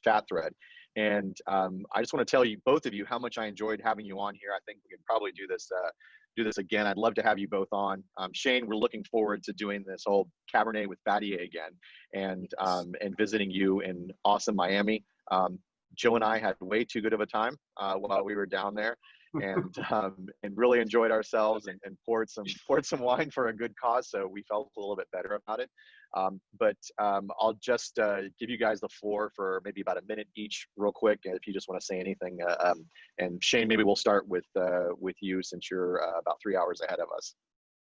chat thread. And I just want to tell you, both of you, how much I enjoyed having you on here. I think we could probably do this again. I'd love to have you both on. Shane, we're looking forward to doing this whole Cabernet with Battier again, and visiting you in awesome Miami. Joe and I had way too good of a time while we were down there, and really enjoyed ourselves, and poured some wine for a good cause. So we felt a little bit better about it. But I'll just give you guys the floor for maybe about a minute each, real quick, if you just want to say anything. And Shane, maybe we'll start with you, since you're about 3 hours ahead of us.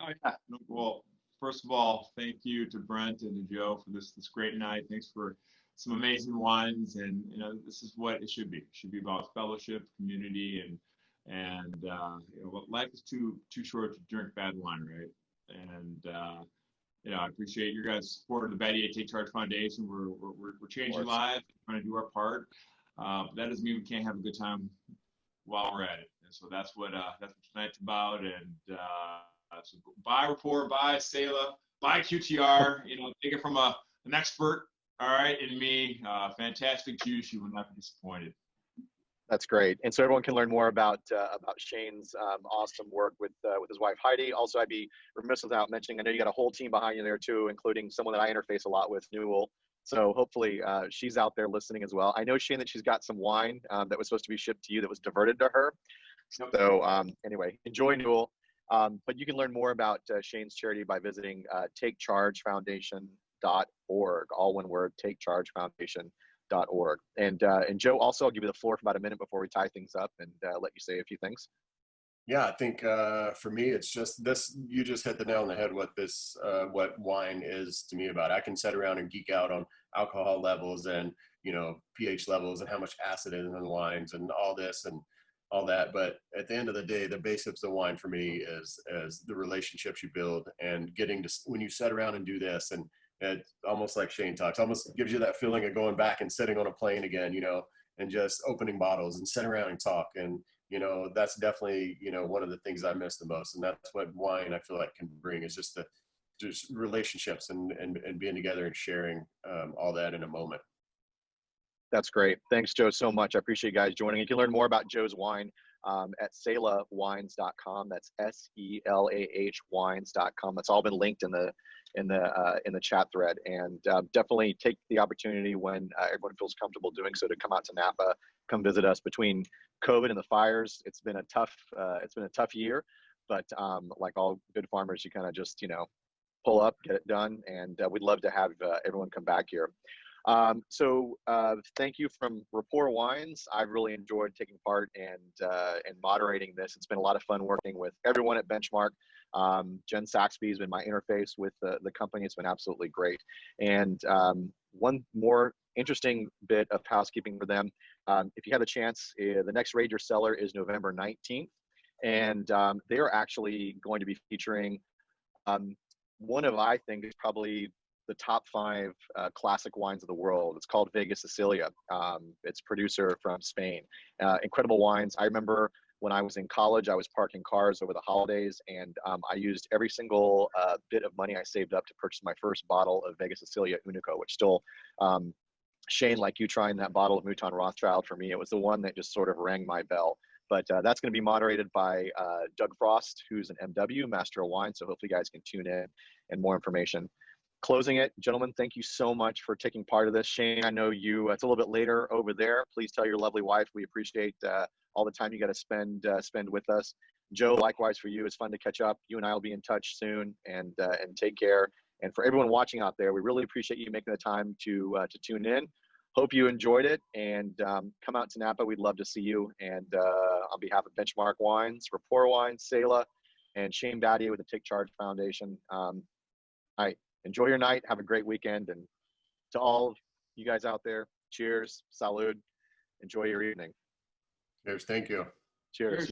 Oh, yeah. Well, first of all, thank you to Brent and to Joe for this great night. Thanks for some amazing wines, and this is what it should be. It should be about fellowship, community, and life is too short to drink bad wine, right? And I appreciate your guys' support of the Battier Take Charge Foundation. We're changing lives, trying to do our part. That doesn't mean we can't have a good time while we're at it. And so that's what tonight's about. And so buy Rapport, buy Selah, buy QTR. Take it from an expert. All right, in me, fantastic juice. You will not be disappointed. That's great. And so everyone can learn more about Shane's awesome work with his wife, Heidi. Also, I'd be remiss without mentioning, I know you got a whole team behind you there too, including someone that I interface a lot with, Newell. So hopefully she's out there listening as well. I know, Shane, that she's got some wine that was supposed to be shipped to you that was diverted to her. So anyway, enjoy, Newell. But you can learn more about Shane's charity by visiting takechargefoundation.org. All one word, takechargefoundation.org. And Joe, also, I'll give you the floor for about a minute before we tie things up, and let you say a few things. Yeah, I think for me, it's just this. You just hit the nail on the head. What wine is to me about. I can sit around and geek out on alcohol levels and pH levels and how much acid is in wines and all this and all that. But at the end of the day, the basics of wine for me is the relationships you build, and getting to, when you sit around and do this, and it's almost like Shane talks, almost gives you that feeling of going back and sitting on a plane again, and just opening bottles and sit around and talk. And that's definitely one of the things I miss the most, and that's what wine, I feel like, can bring, is just relationships and being together and sharing all that in a moment. That's great. Thanks, Joe, so much. I appreciate you guys joining. You can learn more about Joe's wine at selahwines.com. That's SELAH wines.com. That's all been linked in the chat thread. And definitely take the opportunity when everyone feels comfortable doing so to come out to Napa, come visit us. Between COVID and the fires, it's been a tough year. But like all good farmers, you kind of just pull up, get it done, and we'd love to have everyone come back here. So thank you from Rapport Wines. I've really enjoyed taking part and moderating this. It's been a lot of fun working with everyone at Benchmark. Jen Saxby has been my interface with the company. It's been absolutely great. And one more interesting bit of housekeeping for them. If you have a chance, the next Raid Your Cellar is November 19th. And they are actually going to be featuring one of, I think, is probably the top 5 classic wines of the world. It's called Vega Sicilia. It's a producer from Spain. Incredible wines. I remember when I was in college, I was parking cars over the holidays, and I used every single bit of money I saved up to purchase my first bottle of Vega Sicilia Unico, which still, Shane, like you trying that bottle of Mouton Rothschild, for me, it was the one that just sort of rang my bell. But that's going to be moderated by Doug Frost, who's an MW, Master of Wine. So hopefully you guys can tune in and more information. Closing it, gentlemen, thank you so much for taking part of this. Shane, I know you, it's a little bit later over there. Please tell your lovely wife we appreciate all the time you got to spend with us. Joe, likewise for you. It's fun to catch up. You and I will be in touch soon, and take care. And for everyone watching out there, we really appreciate you making the time to tune in. Hope you enjoyed it, and come out to Napa. We'd love to see you. And on behalf of Benchmark Wines, Rapport Wines, Selah, and Shane Battier with the Take Charge Foundation, enjoy your night. Have a great weekend. And to all of you guys out there, cheers, salud. Enjoy your evening. Cheers. Thank you. Cheers.